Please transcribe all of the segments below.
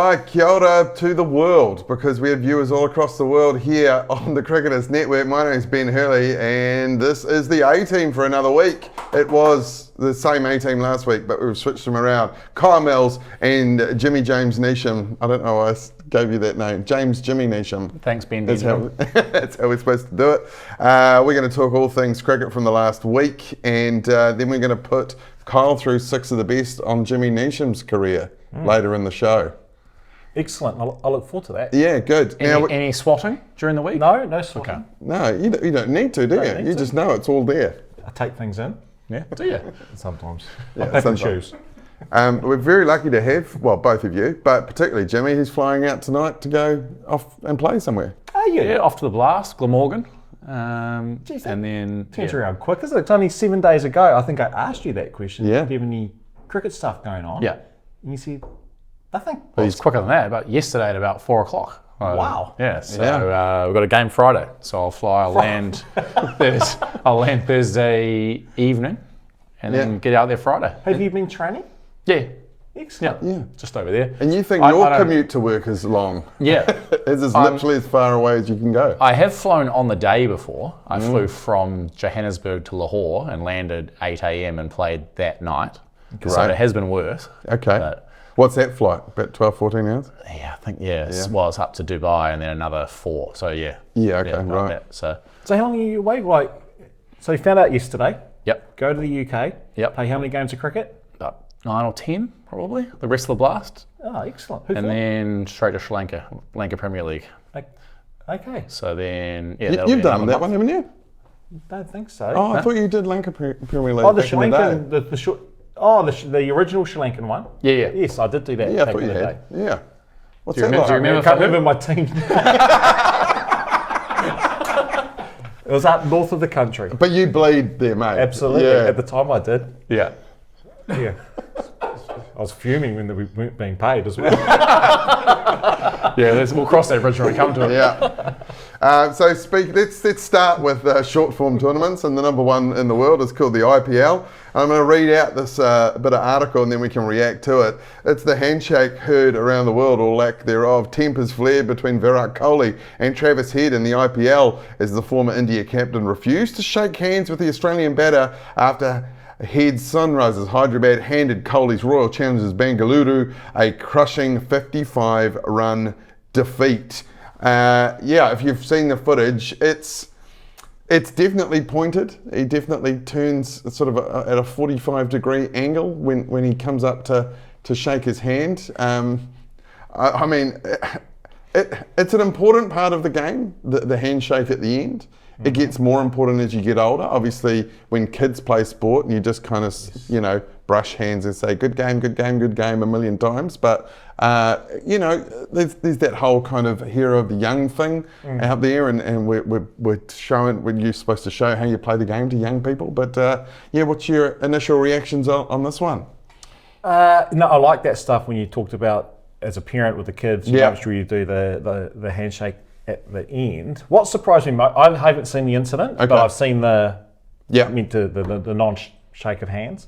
right, kia ora to the world, because we have viewers all across the world here on the Cricketers Network. My name is Ben Hurley, and this is the A-team for another week. It was the same A-team last week, but we've switched them around. Kyle Mills and Jimmy James Neesham. I don't know why I gave you that name. James Jimmy Neesham. Thanks, Ben. That's how we're supposed to do it. We're going to talk all things cricket from the last week, and then we're going to put Kyle through 6 of the best on Jimmy Neesham's career later in the show. Excellent. I look forward to that. Yeah, good. Any swatting during the week? No swatting. Okay. No, you don't need to, do you? You just know it's all there. I take things in. Yeah. Do you? Sometimes. Yeah, I pick and sometimes. choose. We're very lucky to have, well, both of you, but particularly Jimmy, who's flying out tonight to go off and play somewhere. Are you? Yeah, off to the Blast, Glamorgan. Jeez, And then... turns around quick, isn't it? It's only 7 days ago. I think I asked you that question. Yeah. Do you have any cricket stuff going on? Yeah. And you said, nothing. Well, it's quicker than that. About yesterday at about 4 o'clock. Wow. Yeah. So we've got a game Friday. So I'll fly. I'll land. I'll land Thursday evening, and then get out there Friday. Have you been training? Yeah. Excellent. Yeah. Just over there. And you think I your don't- commute to work is long? Yeah. It's as literally as far away as you can go. I have flown on the day before. I flew from Johannesburg to Lahore and landed 8 a.m. and played that night. So Great. it has been worse. Okay. But What's that flight? About 12, 14 hours? yeah, I think, well, it's up to Dubai and then another 4. So yeah. Yeah, okay, like right. that. So, So how long are you away? Like, so you found out yesterday. yep. Go to the UK. Yep. Play how many games of cricket? About 9 or 10, probably. The rest of the Blast. Oh, excellent. Who And for? then straight to Sri Lanka Premier League. Okay. So then, yeah, that'll You've be done another that one, month. haven't you? Don't think so. Oh, I thought you did Lanka Premier League Oh, the back Sri in the day. Lankan, the original Sri Lankan one. Yeah, yeah. Yes, I did do that. Yeah, I back thought in you the had. day. Yeah. What's Do you that like? remember I can't remember my team. It was up north of the country. But you bleed there, mate. Absolutely. Yeah. At the time, I did. Yeah. Yeah. I was fuming when we weren't being paid as well. Yeah, we'll cross that bridge when we come to it. Yeah. Let's start with short form tournaments, and the number one in the world is called the IPL. I'm going to read out this bit of article and then we can react to it. It's the handshake heard around the world, or lack thereof. Tempers flared between Virat Kohli and Travis Head in the IPL as the former India captain refused to shake hands with the Australian batter after Head's Sunrisers Hyderabad handed Kohli's Royal Challengers Bengaluru a crushing 55-run defeat. If you've seen the footage, it's definitely pointed. He definitely turns sort of at a 45-degree angle when he comes up to shake his hand. I mean, it's an important part of the game, the handshake at the end. It gets more important as you get older. Obviously, when kids play sport and you just kind of, brush hands and say, good game, good game, good game 1,000,000 times. But, there's that whole kind of hero of the young thing out there. And we're showing, when you're supposed to show how you play the game to young people. But, what's your initial reactions on this one? No, I like that stuff when you talked about as a parent with the kids, Yeah. make sure you do the handshake at the end. What surprised me most, I haven't seen the incident, but I've seen the non-shake of hands.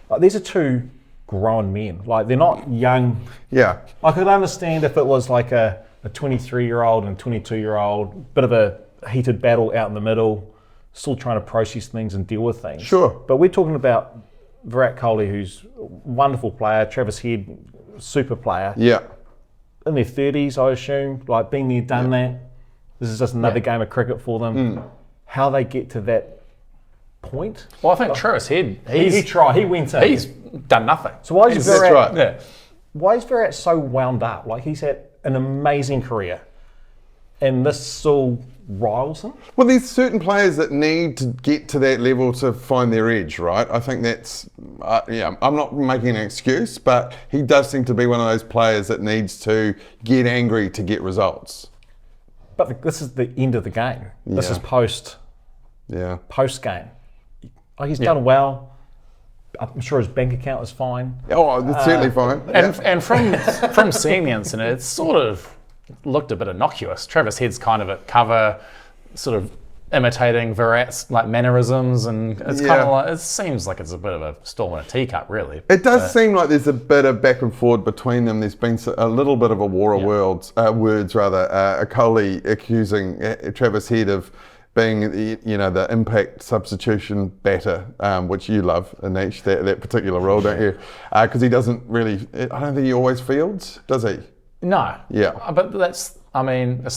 Like, these are two grown men. Like, they're not young. Yeah. I could understand if it was like a 23-year-old and 22-year-old, bit of a heated battle out in the middle, still trying to process things and deal with things. Sure. But we're talking about Virat Kohli, who's a wonderful player, Travis Head, super player. Yeah. In their 30s, I assume, like, been there, done that. This is just another game of cricket for them. How they get to that point. Well, I think Travis Head, He tried, he went in. he's done nothing. So why is That's Virat, right. Yeah. why is Virat so wound up? Like, he's had an amazing career, and this still riles him. Well, there's certain players that need to get to that level to find their edge, right? I think that's, I'm not making an excuse, but he does seem to be one of those players that needs to get angry to get results. But this is the end of the game. This Yeah. is post game. Like, he's done well. I'm sure his bank account is fine. Oh, that's certainly fine. And from seeing the incident, it sort of looked a bit innocuous. Travis Head's kind of at cover, sort of imitating Virat's like mannerisms, and it's kind of like, it seems like it's a bit of a storm in a teacup, really. It does seem like there's a bit of back and forth between them. There's been a little bit of a war of words. Kohli accusing Travis Head of being the impact substitution batter, which you love, Anish, that particular role, don't you? Because he doesn't really, I don't think he always fields, does he? No. Yeah. But it's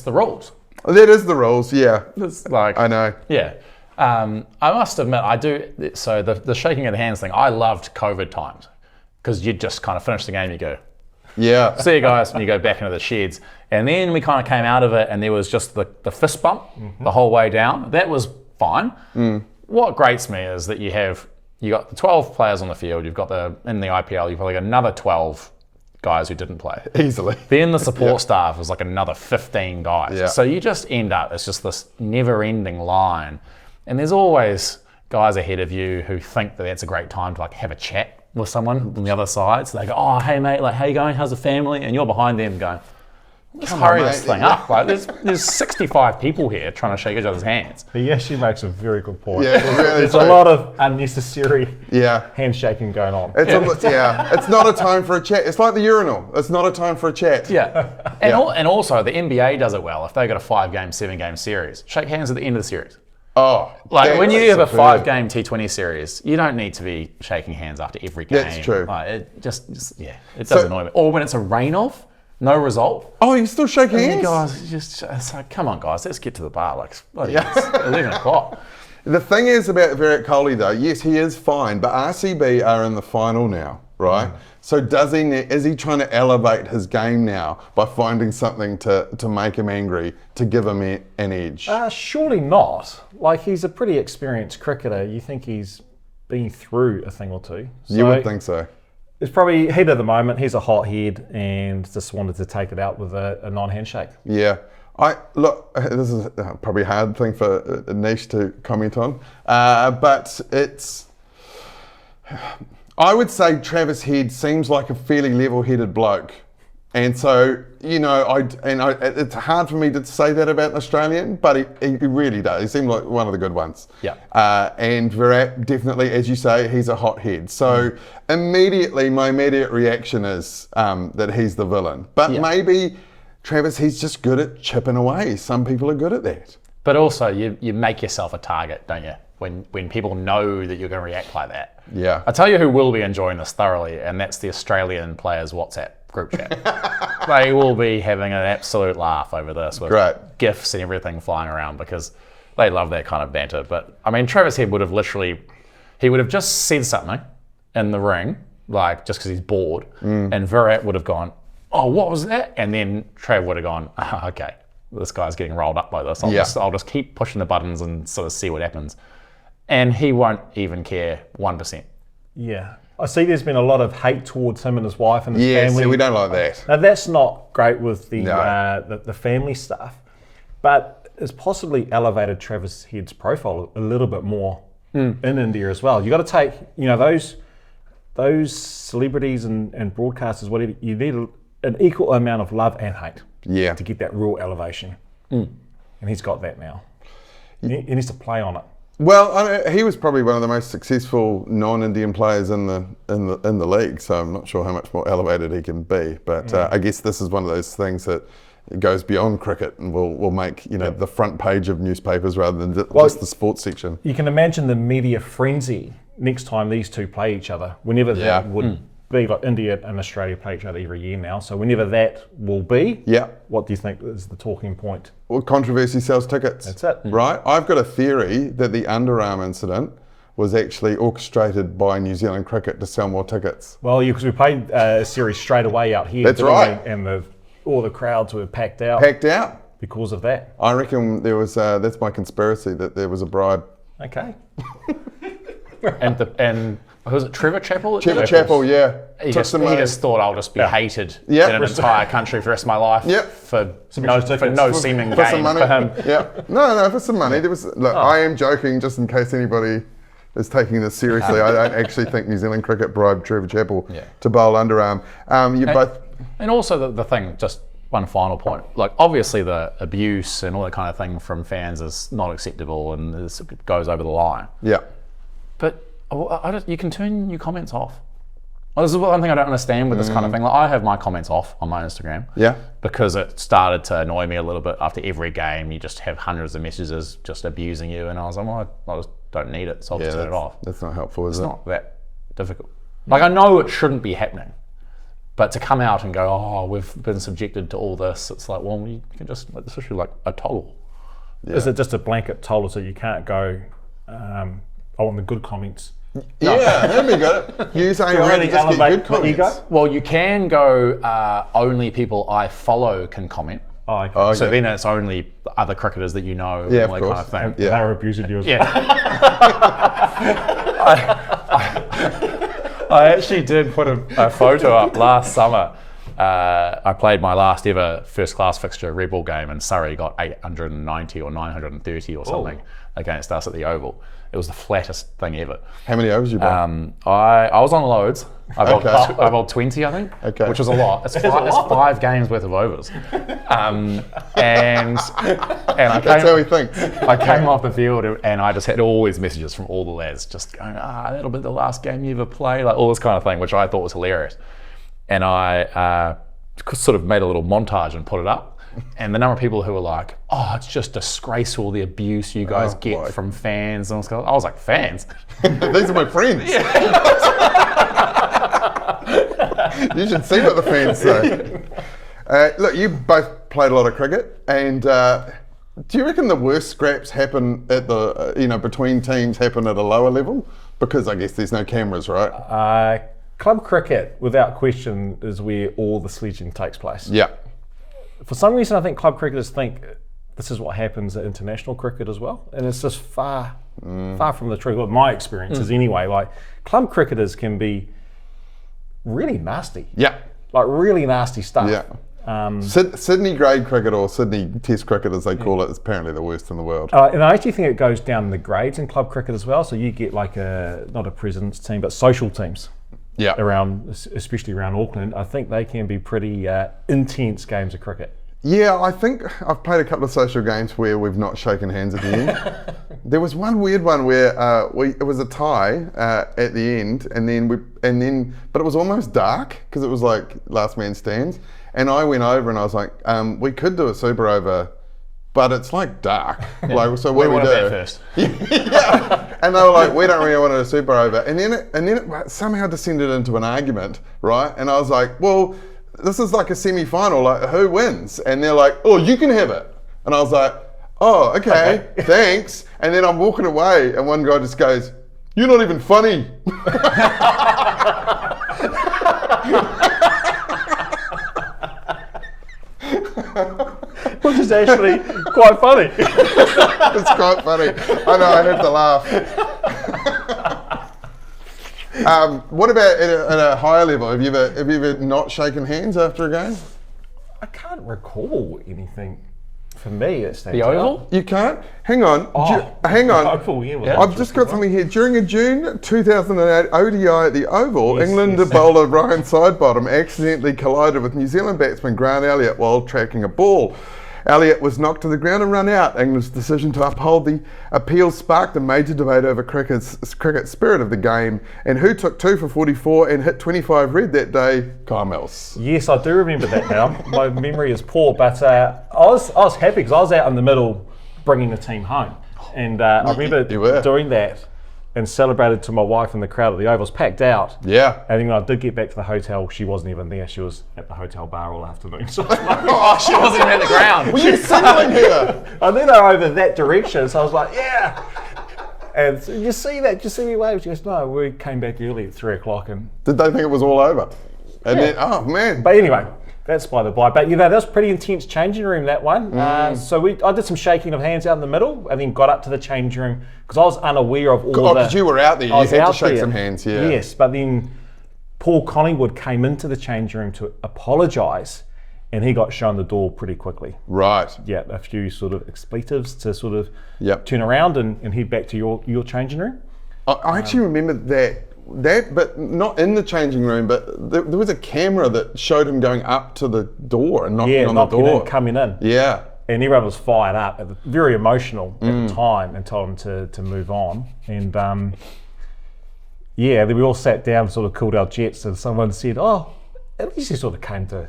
the rules. That is the rules, yeah. It's like, I know. Yeah. I must admit, I do. So the shaking of the hands thing, I loved COVID times because you'd just kind of finish the game, you go, yeah. see you guys, when you go back into the sheds. And then we kind of came out of it and there was just the fist bump the whole way down. That was fine. What grates me is that you got the 12 players on the field, you've got in the IPL, you've probably got another 12 guys who didn't play. Easily. Then the support staff was like another 15 guys. Yeah. So you just end up, it's just this never-ending line. And there's always guys ahead of you who think that that's a great time to like have a chat with someone on the other side. So they go, oh, hey mate, like how you going? How's the family? And you're behind them going, let's hurry this thing up. Like there's 65 people here trying to shake each other's hands. He actually makes a very good point. Yeah, really There's a lot of unnecessary handshaking going on. It's not a time for a chat. It's like the urinal. It's not a time for a chat. Yeah. And also the NBA does it well. If they got a 5-game, 7-game series, shake hands at the end of the series. Oh, like when you have a 5-game T20 series, you don't need to be shaking hands after every game. That's true. Like it does annoy me. Or when it's a rain-off, no result. Oh, you still shake hands? You guys, it's like, come on, guys, let's get to the bar. Like, it's 11 o'clock. The thing is about Virat Kohli, though, yes, he is fine, but RCB are in the final now, right? So is he trying to elevate his game now by finding something to make him angry, to give him an edge? Surely not. Like, he's a pretty experienced cricketer. You think he's been through a thing or two. So you would think so. It's probably heat of the moment. He's a hot head and just wanted to take it out with a non-handshake. Yeah. This is probably a hard thing for Nish to comment on, but I would say Travis Head seems like a fairly level-headed bloke, and so it's hard for me to say that about an Australian, but he really does. He seemed like one of the good ones. Yeah. And Virat, definitely, as you say, he's a hot head. So immediately, my immediate reaction is that he's the villain, but maybe Travis, he's just good at chipping away. Some people are good at that. But also, you make yourself a target, don't you? When people know that you're going to react like that. Yeah. I'll tell you who will be enjoying this thoroughly, and that's the Australian players' WhatsApp group chat. They will be having an absolute laugh over this with GIFs and everything flying around because they love that kind of banter. But, I mean, Travis Head would have just said something in the ring, like just because he's bored, and Virat would have gone, oh, what was that? And then Trav would have gone, oh, okay, this guy's getting rolled up by this. I'll just keep pushing the buttons and sort of see what happens. And he won't even care 1%. Yeah. I see there's been a lot of hate towards him and his wife and his family. Yeah, we don't like that. Now, that's not great with the family stuff, but it's possibly elevated Travis Head's profile a little bit more in India as well. You got to take, those celebrities and broadcasters, whatever, you need an equal amount of love and hate to get that real elevation. And he's got that now. He needs to play on it. Well, he was probably one of the most successful non-Indian players in the league, so I'm not sure how much more elevated he can be. But I guess this is one of those things that goes beyond cricket and will make the front page of newspapers rather than just the sports section. You can imagine the media frenzy next time these two play each other, whenever that would be. Like India and Australia play each other every year now, so whenever that will be, what do you think is the talking point? Well, controversy sells tickets. That's it. Right? I've got a theory that the underarm incident was actually orchestrated by New Zealand cricket to sell more tickets. Well, because we played a series straight away out here. That's right. And all the crowds were packed out. Packed out. Because of that. I reckon there was, that's my conspiracy, that there was a bribe. Okay. and was it Trevor Chappell? Trevor Chappell, yeah. He just thought I'll just be hated in an entire country for the rest of my life for no seeming gain for him. Yeah. No, for some money. There was. Look, I am joking, just in case anybody is taking this seriously. I don't actually think New Zealand cricket bribed Trevor Chappell to bowl underarm. And also the thing, just one final point. Like, obviously the abuse and all that kind of thing from fans is not acceptable and this goes over the line. Yeah. But you can turn your comments off. Well, this is one thing I don't understand with this kind of thing. Like, I have my comments off on my Instagram. Yeah. Because it started to annoy me a little bit. After every game, you just have hundreds of messages just abusing you, and I was like, well, I just don't need it, so I'll just turn it off. That's not helpful, is it? It's not that difficult. Like, I know it shouldn't be happening, but to come out and go, oh, we've been subjected to all this, it's like, well, you can just, like, this issue like a toggle. Yeah. Is it just a blanket toggle so you can't go, on the good comments? Yeah, there we go. Use AI really to just get elevate good comments. ego? Well, you can go, only people I follow can comment. Oh, okay. So then it's only other cricketers that you know, Yeah, and all that kind of thing. Yeah. They're abusing you as well. I actually did put a photo up last summer. I played my last ever first class fixture red ball game, and Surrey got 890 or 930 or something against us at the Oval. It was the flattest thing ever. How many overs you bowled? I was on loads. I bowled 20, I think, which was a lot. It's 5 games worth of overs. And I That's how he thinks. I came off the field and I just had all these messages from all the lads just going, that'll be the last game you ever play, like all this kind of thing, which I thought was hilarious. And I sort of made a little montage and put it up. And the number of people who were like, oh, it's just disgraceful, the abuse you guys get from fans. And I was like, fans? These are my friends. You should see what the fans say. Look, you both played a lot of cricket, and do you reckon the worst scraps happen at the, between teams happen at a lower level? Because I guess there's no cameras, right? Club cricket, without question, is where all the sledging takes place. Yeah. For some reason, I think club cricketers think this is what happens at international cricket as well, and it's just far from the truth. Well, my experiences anyway. Like, club cricketers can be really nasty. Yeah. Like, really nasty stuff. Yeah. Sydney grade cricket, or Sydney Test cricket as they call it, is apparently the worst in the world. And I actually think it goes down the grades in club cricket as well. So you get like not a president's team, but social teams. Yeah. Especially around Auckland. I think they can be pretty intense games of cricket. Yeah, I think I've played a couple of social games where we've not shaken hands at the end. There was one weird one where it was a tie at the end, but it was almost dark because it was like last man stands. And I went over and I was like, we could do a super over, but it's like dark. Like, so what do we do? First. Yeah. And they were like, we don't really want to do a super over. And then it somehow descended into an argument, right? And I was like, well, this is like a semi-final. Like, who wins? And they're like, oh, you can have it. And I was like, oh, okay. Thanks. And then I'm walking away, and one guy just goes, you're not even funny. Which is actually quite funny. It's quite funny. I know, I had to laugh. What about at a higher level? Have you ever not shaken hands after a game? I can't recall anything. For me, it's the Oval? You can't? Hang on. Hang on. I've just got something here. During a June 2008 ODI at the Oval, England bowler Ryan Sidebottom accidentally collided with New Zealand batsman Grant Elliott while tracking a ball. Elliott was knocked to the ground and run out. England's decision to uphold the appeal sparked a major debate over cricket spirit of the game and who took 2 for 44 and hit 25 red that day. Kyle Mills. Yes, I do remember that now. My memory is poor, but I was happy because I was out in the middle bringing the team home. And I remember doing that and celebrated to my wife in the crowd at the Oval. It was packed out. Yeah. And then when I did get back to the hotel, she wasn't even there. She was at the hotel bar all afternoon. So she wasn't even at the ground. Were you signaling here? And then I over that direction, so I was like, yeah. And so, you see that? Did you see me wave? She goes, no, we came back early at 3 o'clock. And did they think it was all over? And then, oh man. But anyway, that's by the by. But that was pretty intense changing room, that one. So I did some shaking of hands out in the middle and then got up to the changing room because I was unaware of all because you were out there, you had to shake some hands, yeah. Yes, but then Paul Collingwood came into the changing room to apologise and he got shown the door pretty quickly. Right. Yeah, a few sort of expletives to sort of turn around and head back to your changing room. I actually remember that but not in the changing room, but there was a camera that showed him going up to the door and knocking on the door. Coming in. Yeah. And everyone was fired up, very emotional at the time, and told him to move on. And then we all sat down, sort of cooled our jets, and someone said, "Oh, at least he sort of came to,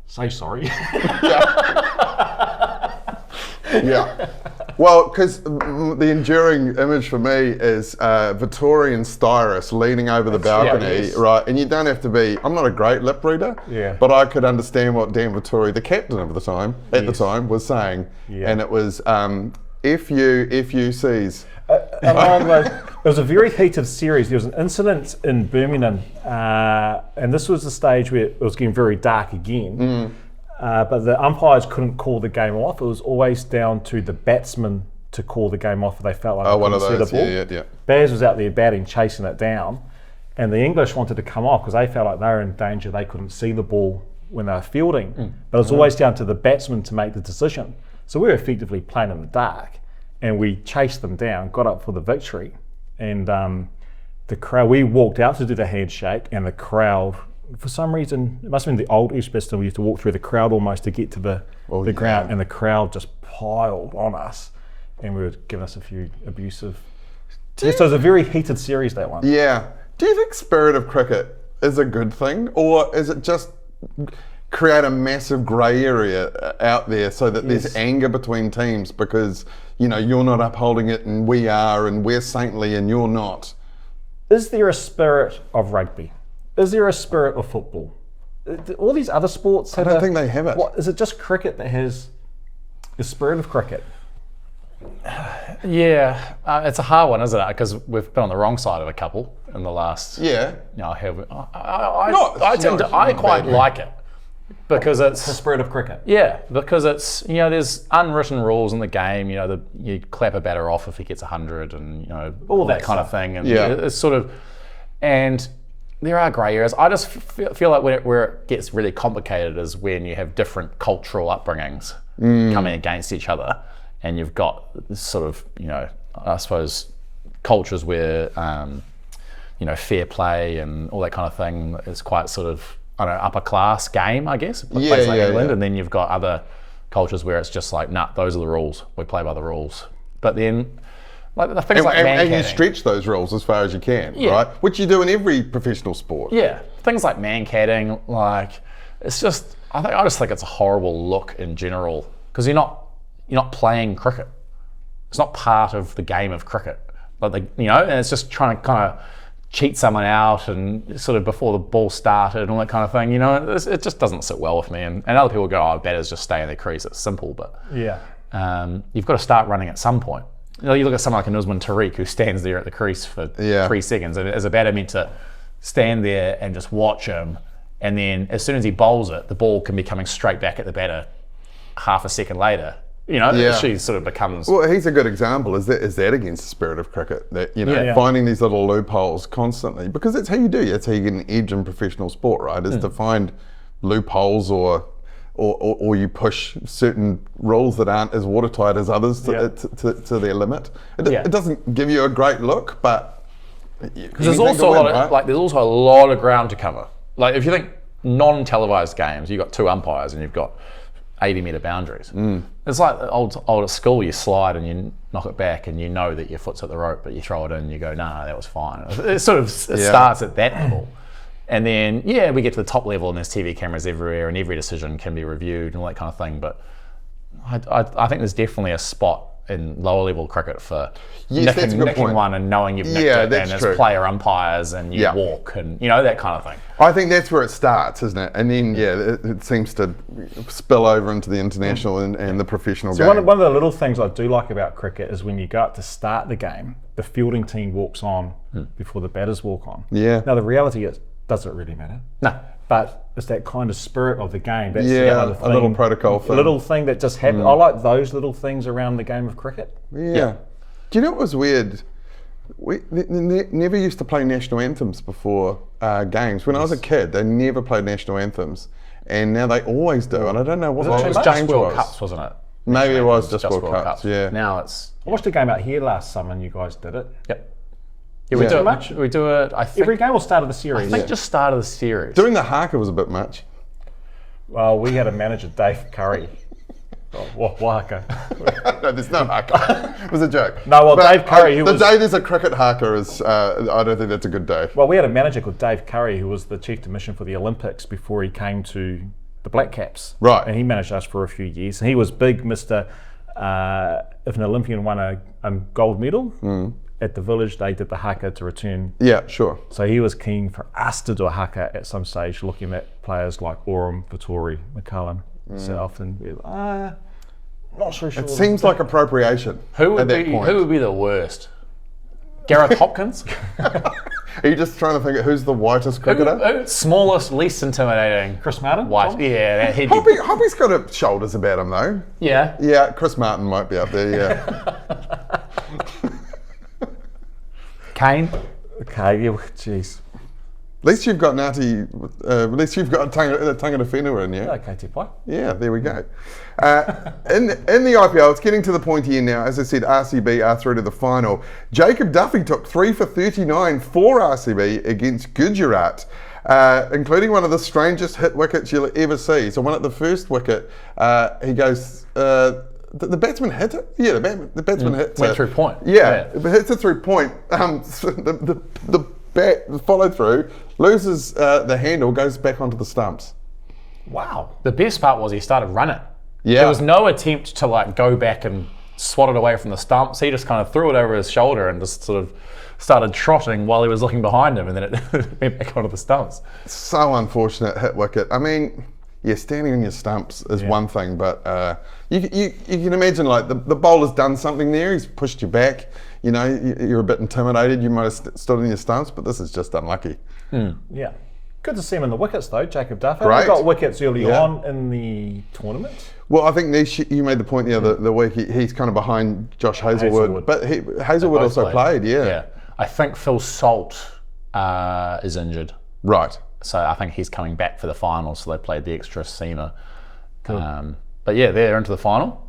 say sorry." Yeah. Well, because the enduring image for me is Vittori and Styrus leaning over the balcony, right? And you don't have to be, I'm not a great lip reader, but I could understand what Dan Vittori, the captain of the time, at the time, was saying. Yeah. And it was, if you sees. It was a very heated series. There was an incident in Birmingham, and this was the stage where it was getting very dark again. But the umpires couldn't call the game off. It was always down to the batsman to call the game off if they felt like they couldn't see the ball. Yeah. Baz was out there batting, chasing it down, and the English wanted to come off because they felt like they were in danger. They couldn't see the ball when they were fielding. But it was always down to the batsman to make the decision. So we were effectively playing in the dark, and we chased them down, got up for the victory, and the crowd. We walked out to do the handshake, and the crowd. For some reason, it must have been the old Eastbiston, we used to walk through the crowd almost to get to the ground, and the crowd just piled on us, and we were giving us a few abusive. So it was a very heated series, that one. Yeah. Do you think spirit of cricket is a good thing, or is it just create a massive grey area out there so that there's anger between teams because, you're not upholding it and we are, and we're saintly and you're not? Is there a spirit of rugby? Is there a spirit of football? All these other sports have I don't think they have it. Is it just cricket that has the spirit of cricket? Yeah, it's a hard one, isn't it? Because we've been on the wrong side of a couple in the last. Yeah. I quite like it because it's the spirit of cricket. Yeah, because it's there's unwritten rules in the game. You clap a batter off if he gets 100, and all that kind of thing. And it's sort of and. There are grey areas. I just feel like where it gets really complicated is when you have different cultural upbringings coming against each other, and you've got this sort of, I suppose, cultures where, fair play and all that kind of thing is quite sort of, upper class game, I guess. Place like England, and then you've got other cultures where it's just like, nah, those are the rules. We play by the rules. But then. Like the things and you stretch those rules as far as you can, right? Which you do in every professional sport. Yeah, things like man-catting, it's just I just think it's a horrible look in general because you're not playing cricket. It's not part of the game of cricket, and it's just trying to kind of cheat someone out and sort of before the ball started and all that kind of thing. It just doesn't sit well with me. And other people go, "Oh, batters just stay in their crease. It's simple," but you've got to start running at some point. You look at someone like an Usman Tariq who stands there at the crease for 3 seconds. And as a batter, meant to stand there and just watch him. And then as soon as he bowls it, the ball can be coming straight back at the batter half a second later. She sort of becomes... Well, he's a good example. Is that against the spirit of cricket? That, finding these little loopholes constantly. Because that's how you do. That's how you get an edge in professional sport, right? Is to find loopholes or you push certain rules that aren't as watertight as others to their limit. It doesn't give you a great look, but there's also a lot of ground to cover. Like if you think non-televised games, you've got 2 umpires and you've got 80-metre boundaries. It's like old at school. You slide and you knock it back, and you know that your foot's at the rope, but you throw it in and you go, "Nah, that was fine." It starts at that level. And then, we get to the top level and there's TV cameras everywhere and every decision can be reviewed and all that kind of thing. But I think there's definitely a spot in lower level cricket for nicking one and knowing you've nicked it, and there's player umpires and you walk and, that kind of thing. I think that's where it starts, isn't it? And then, it seems to spill over into the international and the professional game. One of the little things I do like about cricket is when you go out to start the game, the fielding team walks on before the batters walk on. Yeah. Now, the reality is, doesn't really matter. No. But it's that kind of spirit of the game. That's a little protocol thing. A little thing that just happens. I like those little things around the game of cricket. Yeah. Do you know what was weird? We never used to play national anthems before games. When I was a kid, they never played national anthems. And now they always do. And I don't know what was just World Cups, wasn't it? Maybe it was just World Cups, yeah. Now it's... I watched a game out here last summer and you guys did it. Yep. Yeah, we do it much. We do it, I think. Every game or start of the series? I think just start of the series. Doing the haka was a bit much. Well, we had a manager, Dave Curry. Haka. No, there's no haka. It was a joke. No, well, Dave Curry, the day there's a cricket haka is, I don't think that's a good day. Well, we had a manager called Dave Curry who was the chief commissioner for the Olympics before he came to the Black Caps. Right. And he managed us for a few years. And he was big Mr. If an Olympian won a gold medal, at the village they did the haka to return. Yeah, sure. So he was keen for us to do a haka at some stage, looking at players like Oram, Vittori, McCullum, South, and we were not so sure. It seems like appropriation. Who would be the worst? Gareth Hopkins? Are you just trying to think of who's the whitest cricketer? Smallest, least intimidating. Chris Martin? White. Tom? Yeah, he'd be. Hoppy's got shoulders about him though. Yeah. Yeah, Chris Martin might be up there, yeah. Kane? Okay, jeez. At least you've got Ngati, at least you've got Tangata Whenua in you. Okay, Tipai. Yeah, there we go. In the IPL, it's getting to the point here now. As I said, RCB are through to the final. Jacob Duffy took 3 for 39 for RCB against Gujarat, including one of the strangest hit wickets you'll ever see. So one at the first wicket, he goes... the batsman hit it? Yeah, the batsman hit it. Went through point. Yeah, it hits it through point. So the bat followed through, loses the handle, goes back onto the stumps. Wow. The best part was he started running. Yeah. There was no attempt to like go back and swat it away from the stumps. He just kind of threw it over his shoulder and just sort of started trotting while he was looking behind him, and then it went back onto the stumps. So unfortunate hit wicket. I mean, yeah, standing on your stumps is one thing, but you can imagine like the bowler's done something there. He's pushed you back. You know, you're a bit intimidated. You might have stood on your stumps, but this is just unlucky. Yeah. Good to see him in the wickets though, Jacob Duffy. Great. He got wickets early on in the tournament. Well, I think Nish, you made the point the other week. He's kind of behind Josh Hazelwood. But Hazelwood also played. Yeah. I think Phil Salt is injured. Right. So I think he's coming back for the final, so they played the extra seamer. But yeah, they're into the final.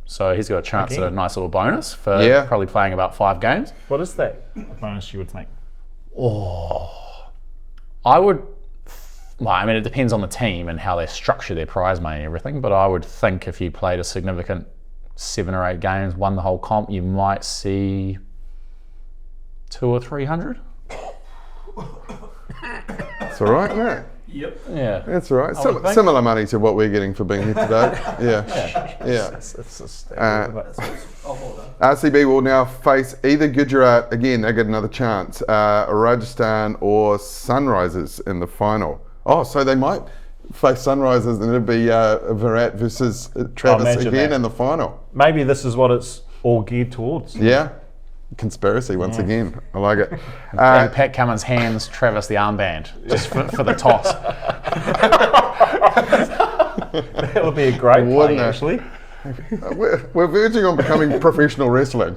So he's got a chance at a nice little bonus for probably playing about 5 games. What is that bonus you would think? I would, well, I mean, it depends on the team and how they structure their prize money and everything, but I would think if you played a significant 7 or 8 games, won the whole comp, you might see 200 or 300. That's all right, isn't it? Yep. Yeah. That's all right. Similar money to what we're getting for being here today. Yeah. RCB will now face either Gujarat, again, they get another chance, Rajasthan or Sunrisers in the final. Oh, so they might face Sunrisers and it'll be Virat versus Travis again in the final. Maybe this is what it's all geared towards. Yeah. Conspiracy once again. I like it. And Pat Cummins hands Travis the armband just for the toss. That would be a great play, actually. We're verging on becoming professional wrestling.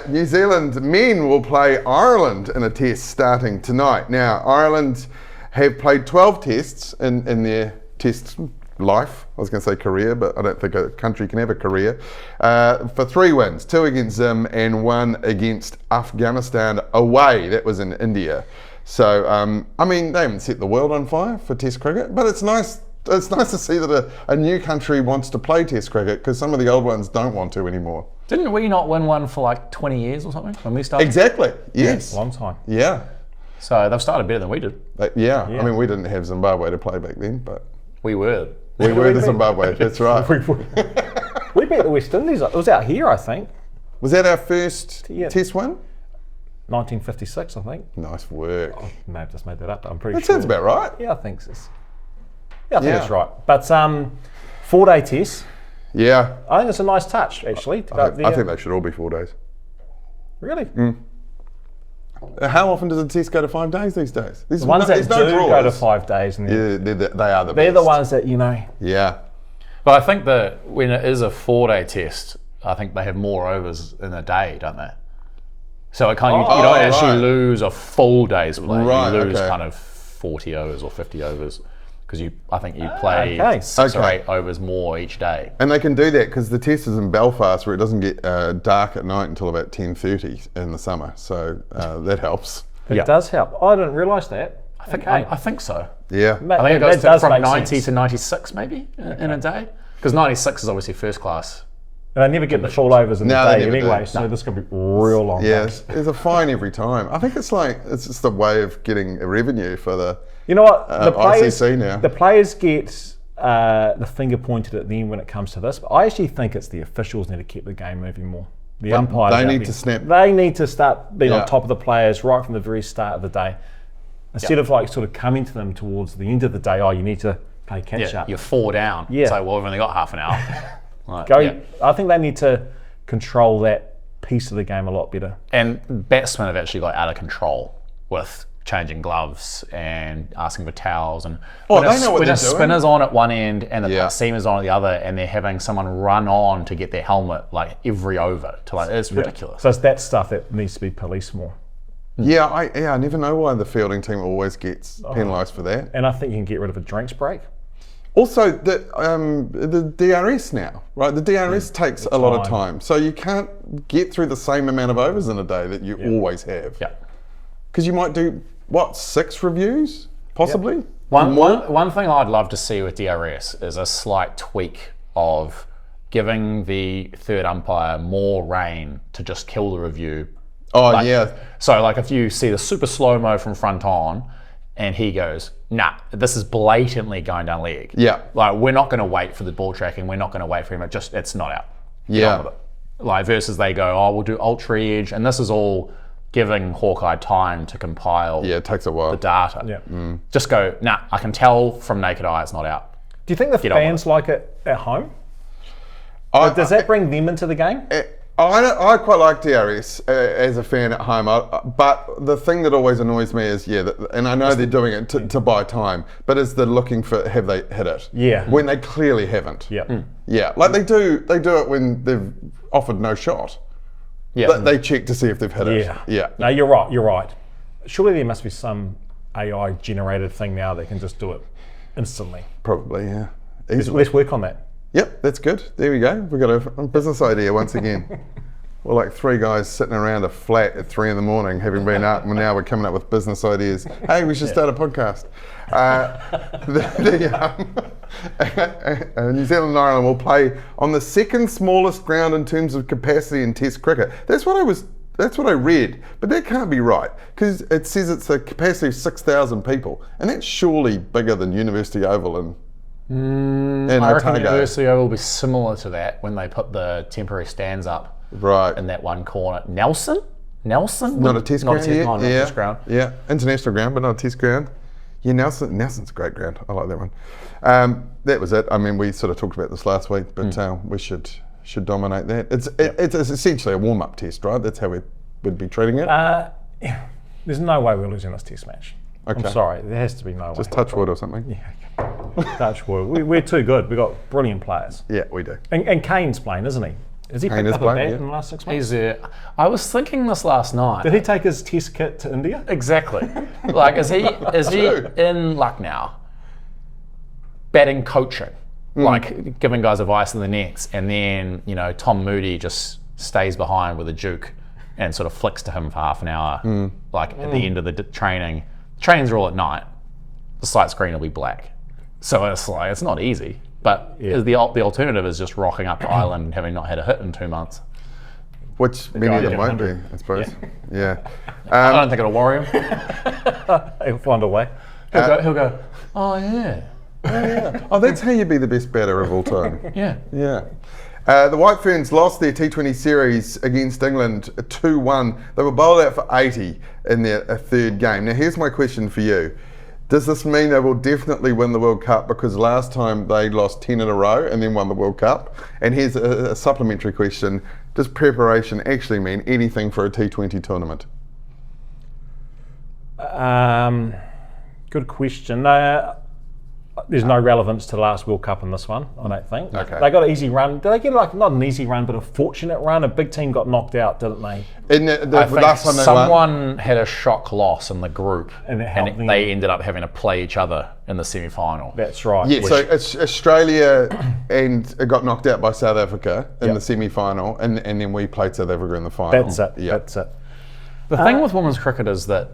New Zealand men will play Ireland in a test starting tonight. Now, Ireland have played 12 tests in their test life. I was going to say career, but I don't think a country can have a career. For 3 wins, 2 against Zim and 1 against Afghanistan away. That was in India. So, I mean, they haven't set the world on fire for Test cricket, but it's nice. It's nice to see that a new country wants to play Test cricket because some of the old ones don't want to anymore. Didn't we not win one for like 20 years or something when we started? Exactly. Yes. Long time. Yeah. So they've started better than we did. Yeah. I mean, we didn't have Zimbabwe to play back then, but we were. We were the Zimbabwe. That's right. We beat the West Indies. It was out here, I think. Was that our first Test win? 1956, I think. Nice work. I may have just made that up. I'm pretty sure. That sounds about right. Yeah, I think so. Yeah, I think that's right. But 4-day test. Yeah. I think it's a nice touch, actually. I think they should all be 4 days. Really? How often does a test go to 5 days these days? The ones that do go to 5 days. And they are the best. They're the ones that, you know. Yeah. But I think that when it is a 4-day test, I think they have more overs in a day, don't they? So it kind of, you don't actually lose a full day's play. Right, you lose kind of 40 overs or 50 overs. because I think you play 6 or 8 overs more each day. And they can do that because the test is in Belfast, where it doesn't get dark at night until about 10:30 in the summer. So that helps. It does help. I didn't realise that. I think so. Yeah. I think it goes from 90 to 96 maybe in a day. Because 96 is obviously first class. And they never get the full overs in the day anyway, so this could be real long. Yes, there's a fine every time. I think it's just a way of getting a revenue for the You know what? The players, ICC now. The players get the finger pointed at them when it comes to this, but I actually think it's the officials need to keep the game moving more. The umpires. They need to snap. They need to start being on top of the players right from the very start of the day. Instead of sort of coming to them towards the end of the day, you need to play catch up. You're 4 down. Yeah. So we've only got half an hour. I think they need to control that piece of the game a lot better. And batsmen have actually got out of control with changing gloves and asking for towels. And they know what they're doing. Spinner's on at one end and the seamer's on at the other, and they're having someone run on to get their helmet every over. It's ridiculous. So it's that stuff that needs to be policed more. Yeah, I never know why the fielding team always gets penalised for that. And I think you can get rid of a drinks break. Also, the DRS now, right? The DRS takes a lot of time. So you can't get through the same amount of overs in a day that you always have. Yeah. Because you might do, 6 reviews, possibly? Yep. One thing I'd love to see with DRS is a slight tweak of giving the third umpire more reign to just kill the review. So if you see the super slow-mo from front on, and he goes, nah, this is blatantly going down leg. Yeah. We're not going to wait for the ball tracking. We're not going to wait for him. It's not out. Yeah. Versus they go, we'll do ultra edge. And this is all giving Hawkeye time to compile it takes a while. The data. Yeah. Just go, nah, I can tell from naked eye it's not out. Do you think the fans like it at home? Does that bring them into the game? I quite like DRS as a fan at home, but the thing that always annoys me is, and I know they're doing it to buy time, but is the looking for have they hit it? Yeah. When they clearly haven't. Yeah. Yeah, they do it when they've offered no shot. Yeah. They check to see if they've hit it. Yeah. Yeah. No, you're right. Surely there must be some AI generated thing now that can just do it instantly. Probably, yeah. Let's work on that. Yep, that's good. There we go. We've got a business idea once again. We're like 3 guys sitting around a flat at 3 a.m, having been up, and now we're coming up with business ideas. Hey, we should start a podcast. New Zealand and Ireland will play on the second smallest ground in terms of capacity in Test cricket. That's what I read, but that can't be right because it says it's a capacity of 6,000 people, and that's surely bigger than University Oval and I reckon University Oval will be similar to that when they put the temporary stands up in that one corner. Nelson? Not a test ground yet. Not a test ground. Yeah, international ground, but not a test ground. Yeah, Nelson's a great ground. I like that one. That was it. I mean, we sort of talked about this last week, but we should dominate that. It's essentially a warm-up test, right? That's how we would be treating it. There's no way we're losing this test match. Okay. I'm sorry, there has to be no way. Just touch wood or something. Yeah, touch wood. We're too good. We've got brilliant players. Yeah, we do. And Kane's playing, isn't he? Has he picked up a bat in the last 6 months? I was thinking this last night. Did he take his test kit to India? Exactly. Is he in Lucknow batting coaching, giving guys advice in the nets, and then Tom Moody just stays behind with a juke and sort of flicks to him for half an hour, at the end of the training. Trains are all at night. The sight screen will be black, so it's not easy. But the alternative is just rocking up to Ireland and having not had a hit in 2 months. Which many of them won't be, I suppose. Yeah. I don't think it'll worry him. He'll find a way. He'll go, oh yeah. Oh, that's how you be the best batter of all time. Yeah. Yeah. The White Ferns lost their T20 series against England 2-1. They were bowled out for 80 in their third game. Now, here's my question for you. Does this mean they will definitely win the World Cup? Because last time they lost 10 in a row and then won the World Cup. And here's a supplementary question. Does preparation actually mean anything for a T20 tournament? Good question. There's no relevance to the last World Cup in this one, I don't think. Okay. They got an easy run. Did they get not an easy run, but a fortunate run? A big team got knocked out, didn't they? In the I think last time they won, someone had a shock loss in the group, And it helped them. they ended up having to play each other in the semi-final. That's right. yeah. So it's Australia and it got knocked out by South Africa in Yep. the semi-final, and then we played South Africa in the final. That's it. Yeah. That's it. The thing with women's cricket is that,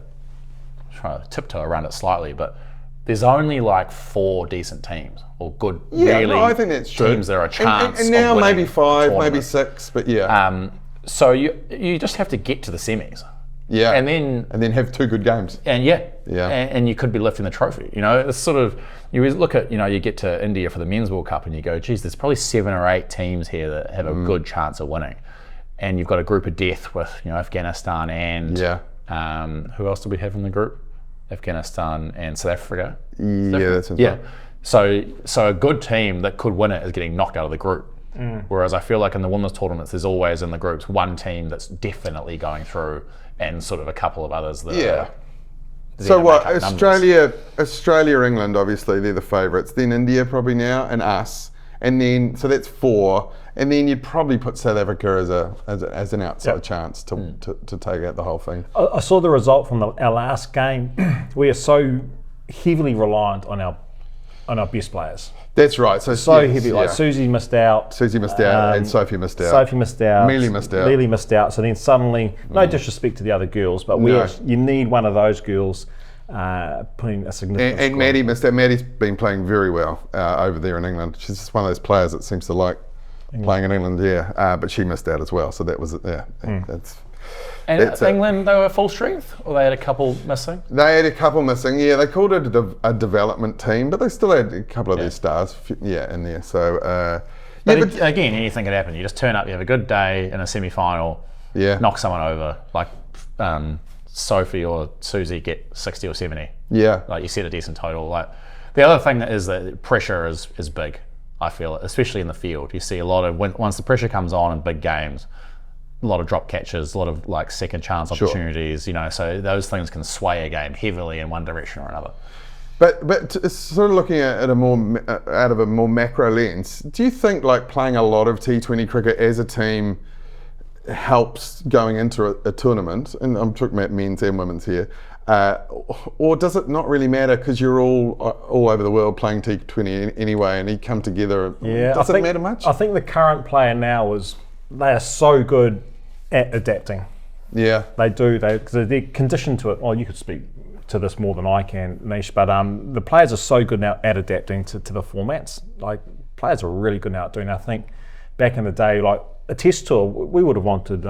I'm trying to tiptoe around it slightly, but there's only like 4 decent teams or good, Yeah, really no, I think that's true. teams that are a chance. And now of winning maybe a 5, maybe tournament. 6, but yeah, So you just have to get to the semis, yeah, and then have 2 good games. Yeah. Yeah. And you could be lifting the trophy. You know, it's sort of, you look at, you get to India for the Men's World Cup and you go, geez, there's probably 7 or 8 teams here that have a good chance of winning. And you've got a group of death with, Afghanistan and Yeah. Who else do we have in the group? Afghanistan and South Africa. Yeah, that's Yeah. So a good team that could win it is getting knocked out of the group. Whereas I feel like in the women's tournaments, there's always in the groups one team that's definitely going through, and sort of a couple of others that Yeah. are. So what? make up numbers. Australia, England, obviously they're the favourites. Then India probably now, and us, and then so that's 4. And then you'd probably put South Africa as an outside chance to take out the whole thing. I saw the result from our last game. We are so heavily reliant on our best players. That's right. So Heavy. Like Susie missed out. Susie missed out, and Sophie missed out. Sophie missed out. Mealy missed out. Mealy missed out. So then suddenly, no disrespect to the other girls, but you need one of those girls putting a significant. And Maddie missed out. Maddie's been playing very well over there in England. She's just one of those players that seems to like playing in England. Yeah, but she missed out as well. So that was it. Yeah, that's. And That's it. England, they were full strength, or they had a couple missing? They had a couple missing. Yeah, they called it a development team, but they still had a couple of their stars. Yeah, in there. So. But again, anything could happen. You just turn up, you have a good day in a semi-final, knock someone over, like Sophie or Susie get 60 or 70. Yeah. Like you set a decent total. Like the other thing is that pressure is big, I feel, especially in the field. You see a lot of, once the pressure comes on in big games, a lot of drop catches, a lot of like second chance opportunities, so those things can sway a game heavily in one direction or another. But sort of looking at it out of a more macro lens, do you think like playing a lot of T20 cricket as a team helps going into a tournament? And I'm talking about men's and women's here. Or does it not really matter because you're all over the world playing T20 anyway, and you come together? Yeah, does it matter much? I think the current player now they are so good at adapting. Yeah, they do. Because they're conditioned to it. Oh, you could speak to this more than I can, Nish. But the players are so good now at adapting to the formats. Like players are really good now at doing. I think back in the day, like a test tour, we would have wanted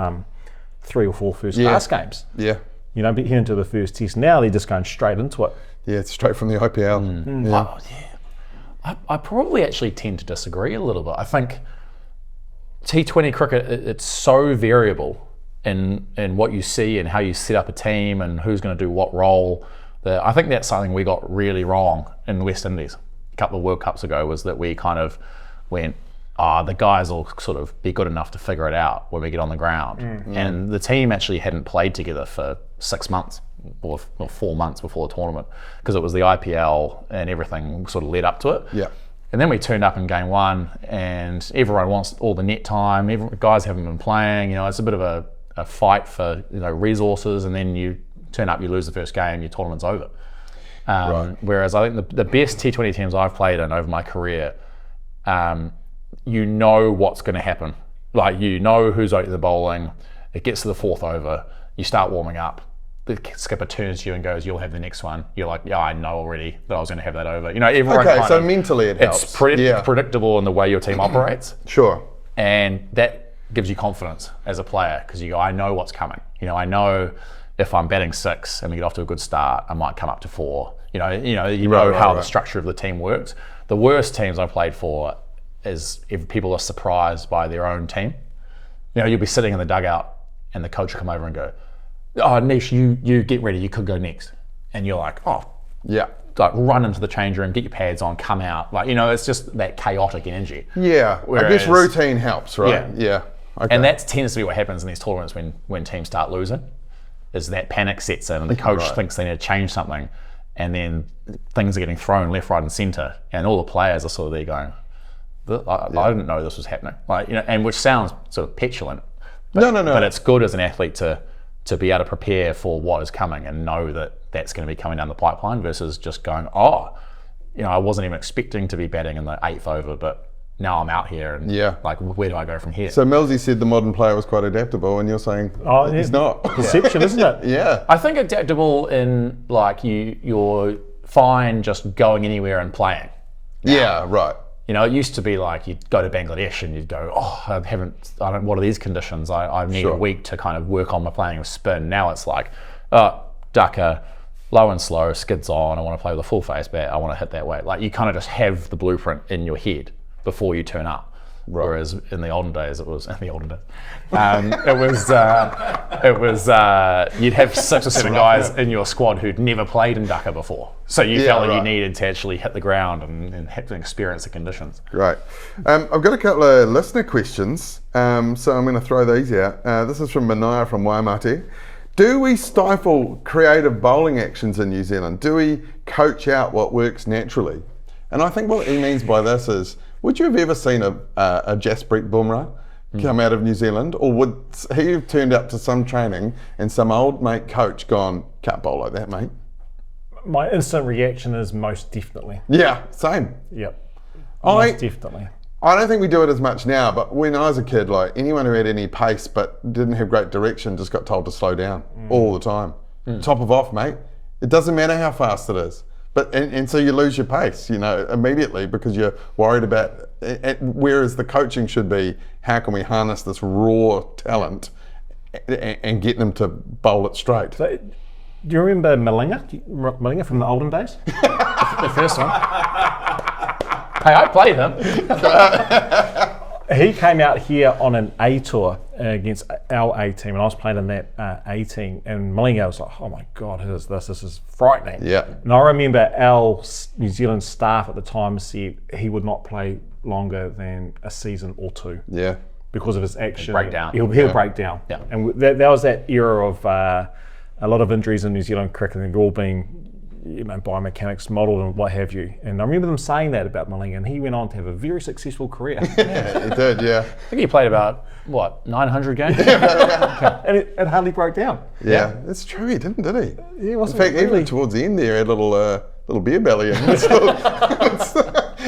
3 or 4 first class games. Yeah. But heading to the first test. Now they're just going straight into it. Yeah, it's straight from the IPL. Yeah. I probably actually tend to disagree a little bit. I think T20 cricket, it's so variable in what you see and how you set up a team and who's going to do what role. That I think that's something we got really wrong in the West Indies a couple of World Cups ago, was that we kind of went, the guys will sort of be good enough to figure it out when we get on the ground. And the team actually hadn't played together for 6 months or 4 months before the tournament, because it was the IPL and everything sort of led up to it. Yeah. And then we turned up in game 1 and everyone wants all the net time. Guys haven't been playing. It's a bit of a fight for resources, and then you turn up, you lose the first game, your tournament's over. Whereas I think the best T20 teams I've played in over my career, what's going to happen. Like who's out the bowling. It gets to the 4th over, you start warming up. The skipper turns to you and goes, "You'll have the next one." You're like, "Yeah, I know already that I was going to have that over." Everyone. Okay, so mentally it helps. It's predictable in the way your team operates. Sure. And that gives you confidence as a player, because you go, "I know what's coming." I know if I'm batting 6 and we get off to a good start, I might come up to 4. How the structure of the team works. The worst teams I played for is if people are surprised by their own team. You'll be sitting in the dugout and the coach will come over and go, "Oh, Nish, you get ready, you could go next." And you're like, "Oh." Yeah. Like run into the change room, get your pads on, come out. Like, it's just that chaotic energy. Yeah. I guess routine helps, right? Yeah. Okay. And that tends to be what happens in these tournaments when teams start losing, is that panic sets in and the coach thinks they need to change something. and then things are getting thrown left, right, and centre, and all the players are sort of there going, I didn't know this was happening. Like, and which sounds sort of petulant. But, No. But it's good as an athlete to be able to prepare for what is coming and know that that's going to be coming down the pipeline versus just going, I wasn't even expecting to be batting in the 8th over, but now I'm out here and like, where do I go from here? So Millsy said the modern player was quite adaptable, and you're saying he's not. Perception, isn't it? Yeah. I think adaptable in like you're fine just going anywhere and playing. Yeah, right. It used to be like you'd go to Bangladesh and you'd go, what are these conditions? I need a week to kind of work on my playing of spin. Now it's like, ducker, low and slow, skids on, I want to play with a full face bat, I want to hit that way. Like you kind of just have the blueprint in your head before you turn up. Right. Whereas in the olden days, you'd have 6 or 7 guys in your squad who'd never played in ducker before. So you felt like you needed to actually hit the ground and have to experience the conditions. Right. I've got a couple of listener questions, so I'm going to throw these out. This is from Mania from Waimate. Do we stifle creative bowling actions in New Zealand? Do we coach out what works naturally? And I think what he means by this is, would you have ever seen a Jasprit Bumrah come out of New Zealand? Or would he have turned up to some training and some old mate coach gone, can't bowl like that, mate? My instant reaction is most definitely. Yeah, same. Yep. Most definitely. I don't think we do it as much now, but when I was a kid, like anyone who had any pace but didn't have great direction just got told to slow down all the time. Top of off, mate. It doesn't matter how fast it is. But and so you lose your pace, immediately because you're worried about. Whereas the coaching should be, how can we harness this raw talent and get them to bowl it straight? So, do you remember Malinga from the olden days? The first one. Hey, I played him. He came out here on an A tour against our A team, and I was playing in that A team. And Malinga was like, "Oh my God, who is this? This is frightening." Yeah. And I remember our New Zealand staff at the time said he would not play longer than a season or 2. Yeah. Because of his action, break down. He'll break down. Yeah. And that was that era of a lot of injuries in New Zealand cricket, and they're all being biomechanics modelled and what have you. And I remember them saying that about Malinga, and he went on to have a very successful career. Yeah, he did, yeah. I think he played about, 900 games? And it hardly broke down. Yeah, that's true, he didn't, did he? Yeah, in fact, even towards the end there, he had a little beer belly, and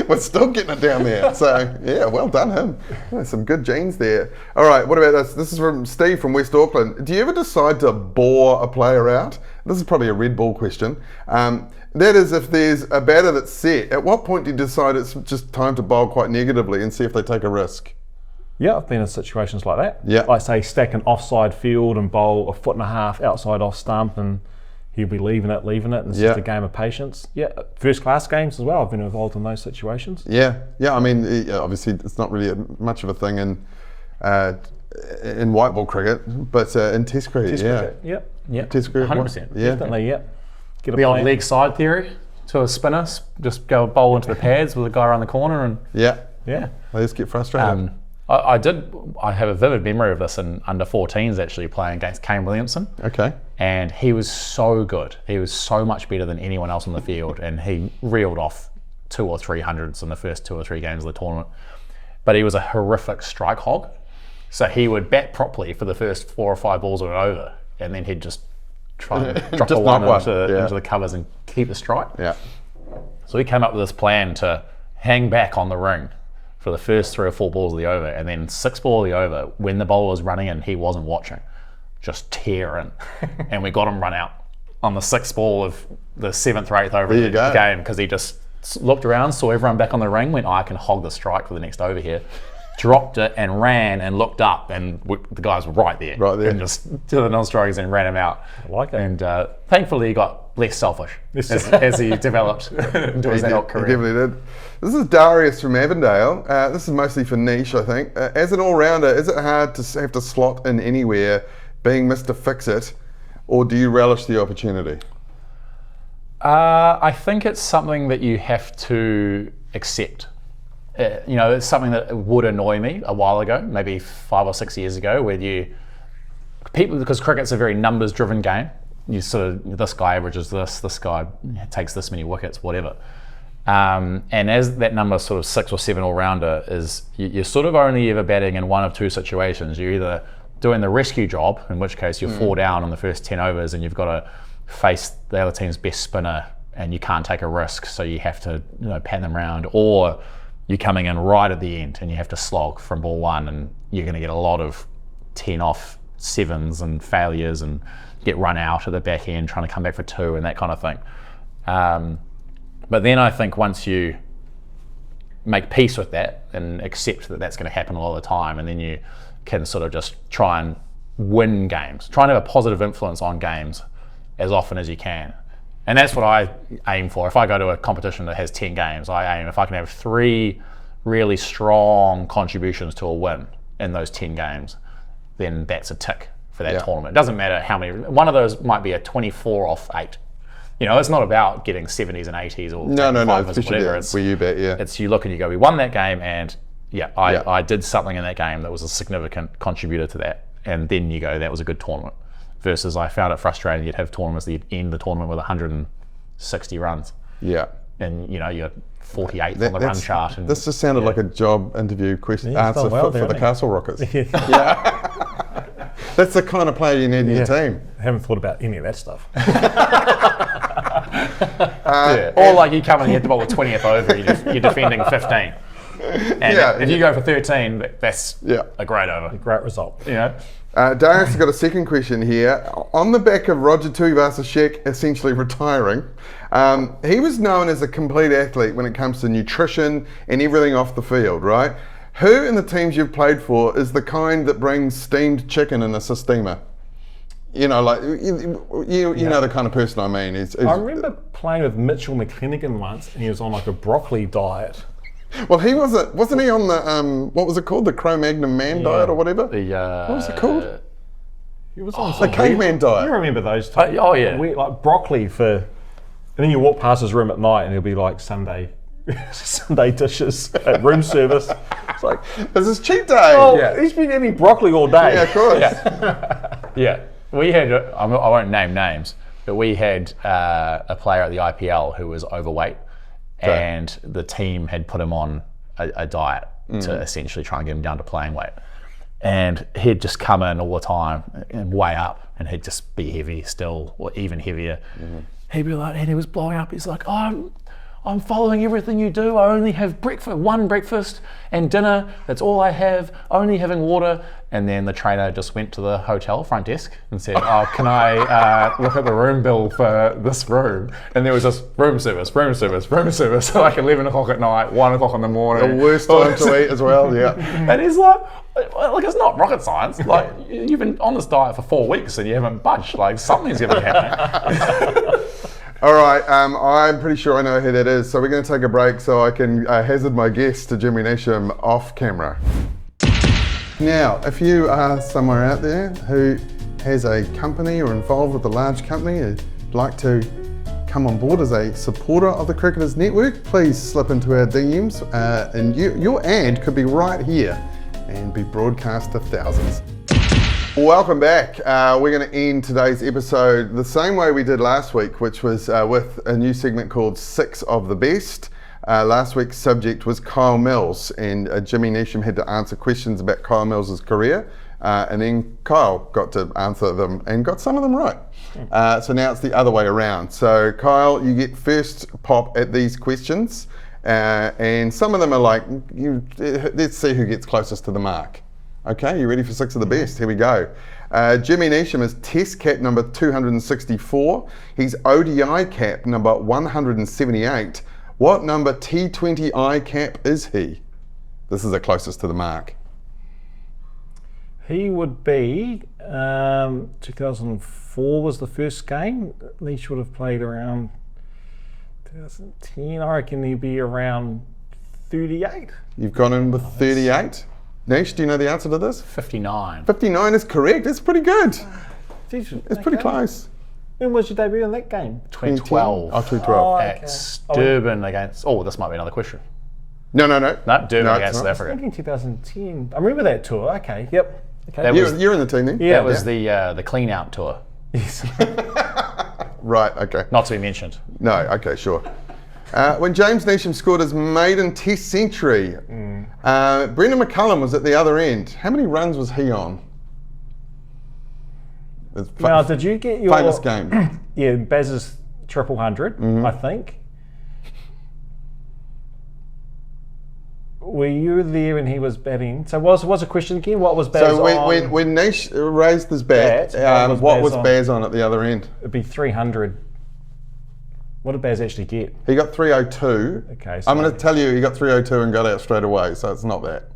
we're still getting it down there. So, yeah, well done him. Some good genes there. All right, what about this? This is from Steve from West Auckland. Do you ever decide to bore a player out? This is probably a red ball question. That is, if there's a batter that's set, at what point do you decide it's just time to bowl quite negatively and see if they take a risk? Yeah, I've been in situations like that. Yeah. Like say stack an offside field and bowl 1.5 foot outside off stump, and he'll be leaving it, and it's just a game of patience. Yeah, first class games as well, I've been involved in those situations. Yeah, I mean, obviously it's not really much of a thing in white ball cricket, but in Test cricket, Yep. Test cricket, 100%. Yeah. Definitely, yep. Get The old leg side theory to a spinner, just go bowl into the pads with a guy around the corner and... Yeah. Yeah. They just get frustrated. I have a vivid memory of this in under 14s actually playing against Kane Williamson. Okay. And he was so good. He was so much better than anyone else on the field, and he reeled off 200 or 300s in the first 2 or 3 games of the tournament. But he was a horrific strike hog. So he would bat properly for the first 4 or 5 balls of an over, and then he'd just try and drop Just a one knock into the covers and keep the strike. Yeah. So we came up with this plan to hang back on the ring for the first 3 or 4 balls of the over, and then 6th ball of the over, when the bowler was running in, he wasn't watching, just tear in. And we got him run out on the 6th ball of the 7th or 8th over of the game, because he just looked around, saw everyone back on the ring, went, I can hog the strike for the next over here. Dropped it and ran and looked up, and the guys were right there. And just to the non-strikers and ran him out. I like it. And thankfully he got less selfish as he developed into his adult career. He definitely did. This is Darius from Avondale. This is mostly for Nish, I think. As an all-rounder, is it hard to have to slot in anywhere, being Mr. Fix-It, or do you relish the opportunity? I think it's something that you have to accept. It's something that would annoy me a while ago, maybe 5 or 6 years ago, because cricket's a very numbers-driven game. you sort of, this guy averages this guy takes this many wickets, whatever. And as that number sort of 6 or 7 all-rounder is, you're sort of only ever batting in one of two situations. You're either doing the rescue job, in which case you're 4 down on the first 10 overs and you've got to face the other team's best spinner and you can't take a risk, so you have to pan them round, or you're coming in right at the end and you have to slog from ball 1 and you're going to get a lot of 10 off 7s and failures and get run out at the back end trying to come back for 2 and that kind of thing. But then I think once you make peace with that and accept that that's going to happen all the time, and then you can sort of just try and win games, try and have a positive influence on games as often as you can. And that's what I aim for. If I go to a competition that has 10 games, I aim if I can have 3 really strong contributions to a win in those 10 games, then that's a tick for that tournament. It doesn't matter how many. One of those might be a 24 off 8. It's not about getting 70s and 80s or no, whatever. It's where you bet, It's you look and you go, we won that game, and I did something in that game that was a significant contributor to that. And then you go, that was a good tournament. Versus I found it frustrating, you'd have tournaments that you'd end the tournament with 160 runs. Yeah. And you're 48th on the run chart. And, this just sounded like a job interview question answer for the Castle Rockets. That's the kind of player you need in your team. I haven't thought about any of that stuff. Or like you come and you hit the ball with 20th over, you're defending 15. And if you go for 13, that's a great over. A great result. Darius has got a second question here. On the back of Roger Tuivasa-Sheck essentially retiring, he was known as a complete athlete when it comes to nutrition and everything off the field, right? Who in the teams you've played for is the kind that brings steamed chicken in a steamer? You know the kind of person I mean. I remember playing with Mitchell McClenaghan once, and he was on like a broccoli diet. Well, he wasn't he on the what was it called, the Cro-Magnon man diet or whatever? What was it called? He was on the caveman diet. You remember those? Like broccoli for, and then you walk past his room at night, and he'll be like Sunday dishes at room service. It's like, this is cheat day. He's been eating broccoli all day. Yeah, of course. We had, I won't name names, but we had a player at the IPL who was overweight, and the team had put him on a diet to essentially try and get him down to playing weight. And he'd just come in all the time and weigh up, and he'd just be heavy still, or even heavier. He'd be like, and he was blowing up. He's like, I'm following everything you do. I only have one breakfast and dinner. That's all I have. Only having water. And then the trainer just went to the hotel front desk and said, can I look at the room bill for this room? And there was just room service, like 11 o'clock at night, 1 o'clock in the morning. The worst time to eat as well, And he's like, it's not rocket science. Like, you've been on this diet for 4 weeks and you haven't budged. Like, something's going to be happening. All right, I'm pretty sure I know who that is, so we're going to take a break so I can hazard my guess to Jimmy Neesham off camera. Now, if you are somewhere out there who has a company or involved with a large company and would like to come on board as a supporter of the Cricketers Network, please slip into our DMs and your ad could be right here and be broadcast to thousands. Welcome back. We're going to end today's episode the same way we did last week, which was with a new segment called 6 of the Best. Last week's subject was Kyle Mills, and Jimmy Neesham had to answer questions about Kyle Mills' career, and then Kyle got to answer them and got some of them right. So now it's the other way around. So Kyle, you get first pop at these questions, and some of them are like, let's see who gets closest to the mark. Okay, you ready for 6 of the best? Here we go. Jimmy Neesham is Test cap number 264. He's ODI cap number 178. What number T20I cap is he? This is the closest to the mark. He would be, 2004 was the first game. Leach would have played around 2010. I reckon he'd be around 38. You've gone in with 38. Nish, do you know the answer to this? 59. 59 is correct. That's pretty good. Decent. It's pretty close. When was your debut in that game? 2012. Oh, 2012. At Durban against... Oh, this might be another question. No, Durban against South Africa. I was thinking 2010. I remember that tour. Okay, yep. Okay. You're in the team then? Yeah, that was the clean out tour. Yes. right, okay. Not to be mentioned. No, okay, sure. When James Neesham scored his maiden Test century, Brendan McCullum was at the other end. How many runs was he on? Now, did you get your famous game? Yeah, Baz's 100, I think. Were you there when he was batting? So what's the question again? What was Baz So on? when Nish raised his bat, what was Baz on at the other end? It'd be 300. What did Baz actually get? He got 302. Okay, so I'm going to tell you he got 302 and got out straight away, so it's not that.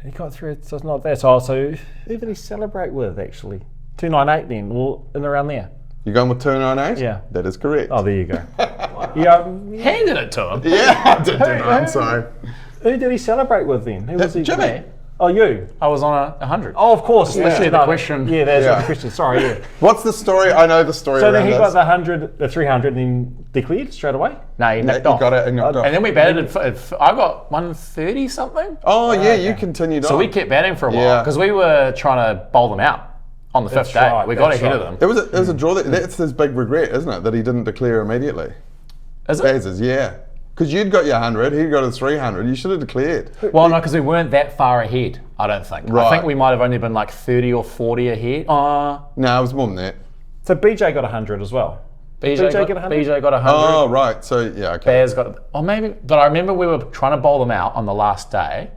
He got through, so it's not that. So who did he celebrate with, actually? 298 then, or in around there. You going with 298? Yeah. That is correct. Oh, there you go. Yeah. Handed it to him. Yeah, I did do that. I'm sorry. Who did he celebrate with then? Who was he? Jimmy. Oh, you. I was on 100. Oh, of course. That's the question. Yeah, that's the question. Sorry, yeah. What's the story? I know the story So around then he this. got the 100, the 300, and then declared straight away? No, he Yeah, nicked you off. got it and knocked off. And then we batted. I got 130 something. Oh, yeah, you continued on. So we kept batting for a while Yeah. because we were trying to bowl them out on the fifth day. right, We got that's ahead of right. them. It was a draw. That's his big regret, isn't it? That he didn't declare immediately. Is it? Baz's, yeah. Because you'd got your 100, he'd got his 300. You should have declared. Well, no, because we weren't that far ahead, I don't think. Right. I think we might have only been like 30 or 40 ahead. No, it was more than that. So BJ got 100 as well. BJ got 100? BJ got 100. Oh, right. So, yeah, okay. Baz got, or maybe, but I remember we were trying to bowl them out on the last day,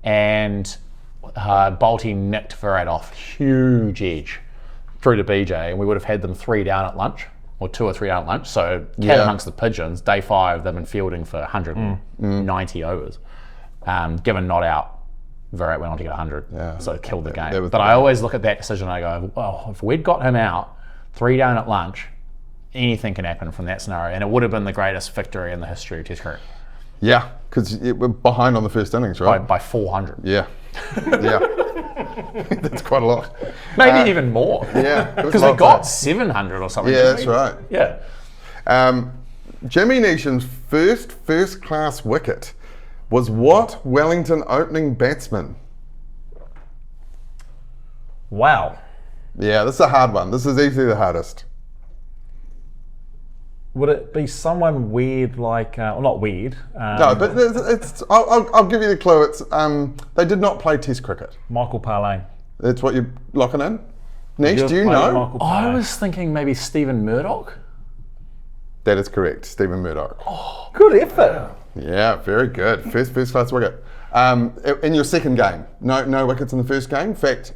and Bolty nicked Virat off, huge edge, through to BJ, and we would have had them 3 down at lunch, or 2 or 3 down at lunch. So, cat amongst the pigeons, day 5, they've been fielding for 190 overs. Given not out, Virat went on to get 100, so it killed the game. But I always look at that decision and I go, well, if we'd got him out 3 down at lunch, anything can happen from that scenario, and it would have been the greatest victory in the history of Test cricket. Yeah, because we're behind on the first innings, right? By 400. Yeah. Yeah. That's quite a lot. Maybe even more. Yeah. Because we got 700 or something. Yeah, didn't that's we? right. Yeah. Jimmy Neesham's first-class wicket was what Wellington opening batsman? Wow. Yeah, this is a hard one. This is easily the hardest. Would it be someone weird like, well, not weird. No, but it's. I'll give you the clue. It's they did not play Test cricket. Michael Parlane. That's what you're locking in. Nish, You've do you played know? Michael I Parlane. was thinking maybe Stephen Murdoch. That is correct, Stephen Murdoch. Good effort. Yeah, very good. First class wicket. In your second game, no wickets in the first game. In fact,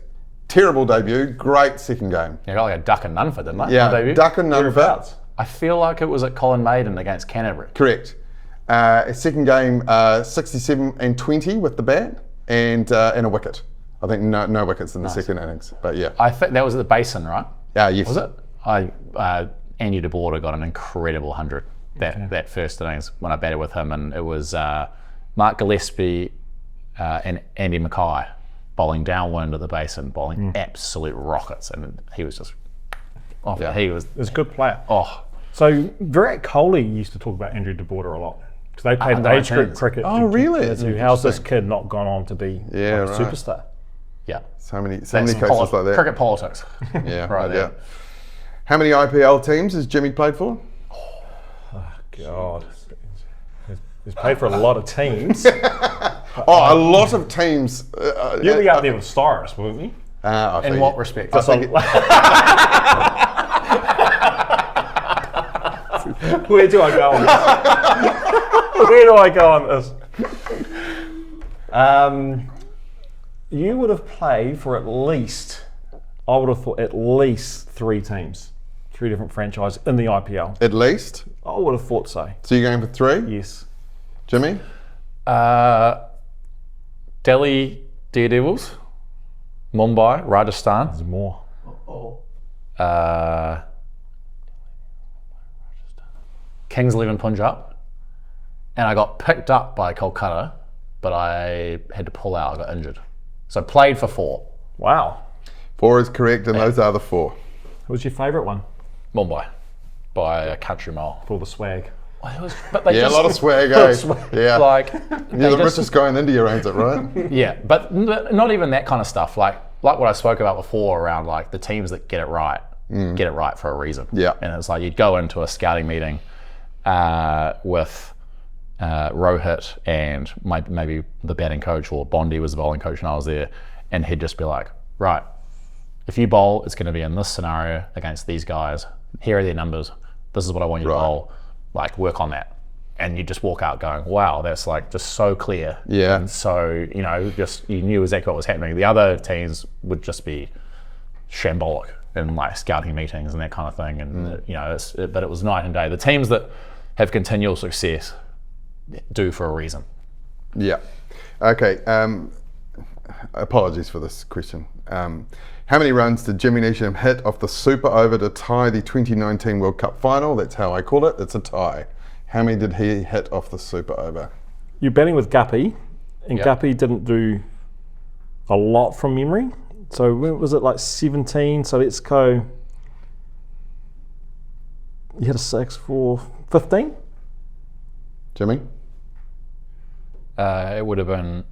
terrible debut. Great second game. Yeah, got like a duck and none for, didn't I? Yeah, On debut? duck and none for. I feel like it was at Colin Maiden against Canterbury. Correct. Second game, 67 and 20 with the bat, and a wicket. I think no wickets in the second innings, but yeah. I think that was at the Basin, right? Yeah, yes. Was it? Andy de Border got an incredible 100 that first innings when I batted with him, and it was Mark Gillespie and Andy Mackay bowling downwind at the Basin, bowling absolute rockets, and he was just. Oh, Yeah. he was. He was a good player. Oh, So Virat Kohli used to talk about Andrew de Border a lot because they played the age group 19s. cricket. Oh, really? How's this kid not gone on to be Yeah, like a right. superstar? yeah. So many That's cases like that. Cricket politics. Yeah, Right right. there. Yeah. How many IPL teams has Jimmy played for? God, he's played for a lot of teams. Oh, a lot of teams. You'll be up there with Cyrus, wouldn't you? I In think- what respect? I think Where do I go on this? Where do I go on this? You would have played for at least, I would have thought, at least 3 teams, 3 different franchises in the IPL. at least. I would have thought so. So you're going for 3? Yes. Jimmy? Delhi Daredevils, Mumbai, Rajasthan, There's more. Kings 11 Punjab, and I got picked up by Kolkata, but I had to pull out. I got injured, so I played for 4. Wow. 4 is correct, and those are the 4. Who was your favourite one Mumbai by a country mile. for all the swag? But they Yeah, just, a lot of swag, eh? Yeah. like You're they the just- richest guy in India owns it, right? Yeah, but not even that kind of stuff. Like what I spoke about before around like the teams that get it right get it right for a reason. Yeah. And it's like you'd go into a scouting meeting with Rohit and maybe the batting coach, or Bondi was the bowling coach when I was there, and he'd just be like, right, if you bowl, it's going to be in this scenario against these guys. Here are their numbers. This is what I want you to bowl. Like, work on that. And you just walk out going, wow, that's like just so clear. Yeah. And so, just you knew exactly what was happening. The other teams would just be shambolic in like scouting meetings and that kind of thing. And but it was night and day. The teams that have continual success do for a reason. Yeah. Okay. Apologies for this question. How many runs did Jimmy Neesham hit off the super over to tie the 2019 World Cup final? That's how I call it. It's a tie. How many did he hit off the super over? You're batting with Guppy, and Guppy didn't do a lot from memory. So was it like 17? So let's go. You hit a 6 for 15? Jimmy? It would have been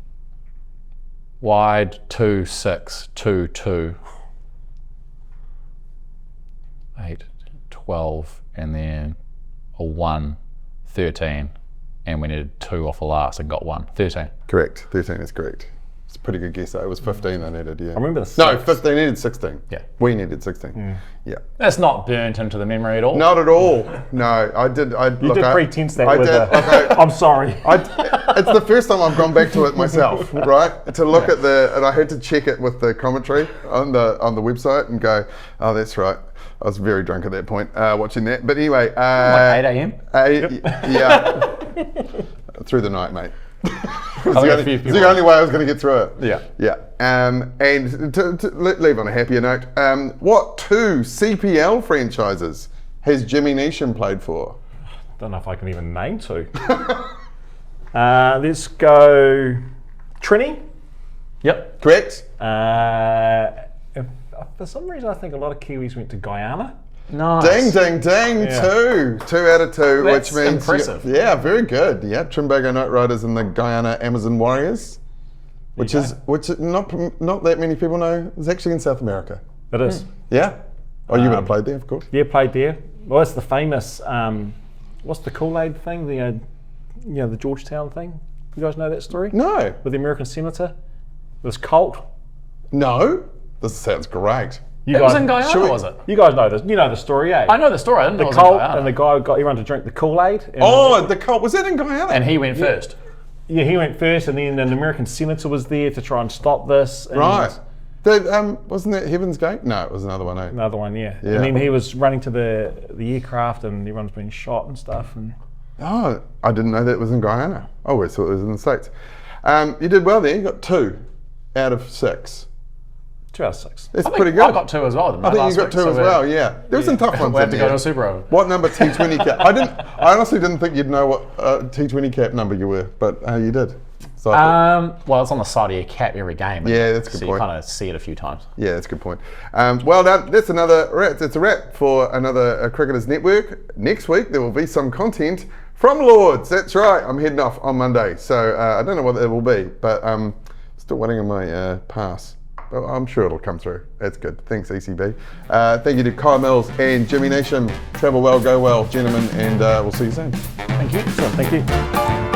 wide 2, 6, 2, 2, 8, 12, and then a 1, 13, and we needed 2 off the last and got 1. 13. Correct. 13 is correct. It's a pretty good guess though. It was 15 they needed, yeah. I remember the 6. No, 15 needed 16. Yeah. We needed 16. Yeah. That's not burnt into the memory at all. Not at all. No, I did. You did pretense that I with did. I'm sorry. It's the first time I've gone back to it myself, right? To look at and I had to check it with the commentary on the website and go, oh, that's right. I was very drunk at that point watching that. But anyway. Like 8 a.m.? Yeah. Through the night, mate. It's the only way I was going to get through it. Yeah. Yeah. And to leave on a happier note, what 2 CPL franchises has Jimmy Neesham played for? Don't know if I can even name 2. Let's go Trini. Yep. Correct. For some reason, I think a lot of Kiwis went to Guyana. Nice. Ding, ding, ding. Yeah. 2 out of 2, That's which means impressive. Yeah, very good. Yeah, Trimbago Knight Riders and the Guyana Amazon Warriors, which not that many people know is actually in South America. It is. Yeah. Oh, you would have played there, of course. Yeah, played there. Well, it's the famous. What's the Kool-Aid thing? The Georgetown thing. You guys know that story? No. With the American senator, this cult. No. This sounds great. It was in Guyana, was it? You guys know this. You know the story, eh? I know the story. I didn't know it was in Cult, Guyana. and the guy got everyone to drink the Kool-Aid. The cult. Was that in Guyana? And he went first. Yeah, he went first, and then an American senator was there to try and stop this. And right. Wasn't that Heaven's Gate? No, it was another one, eh? Another one, yeah. And then he was running to the aircraft, and everyone's been shot and stuff. And oh, I didn't know that was in Guyana. I always thought it was in the States. You did well there. You got 2 out of 6. 2 out of 6. That's pretty good. I got 2 as well. I think you got 2 as well. Yeah, there was some tough ones. We had to in go there. to a Super Over. What number T20 cap? I honestly didn't think you'd know what T20 cap number you were, but you did. So well, it's on the side of your cap every game. Yeah, that's a good so point. you kind of see it a few times. Yeah, that's a good point. Well done. That's another wrap. It's a wrap for another Cricketers Network. Next week there will be some content from Lords. That's right. I'm heading off on Monday, so I don't know what it will be, but still waiting on my pass. But I'm sure it'll come through. That's good. Thanks, ECB. Thank you to Kyle Mills and Jimmy Neesham. Travel well, go well, gentlemen, and we'll see you soon. Thank you. Thank you.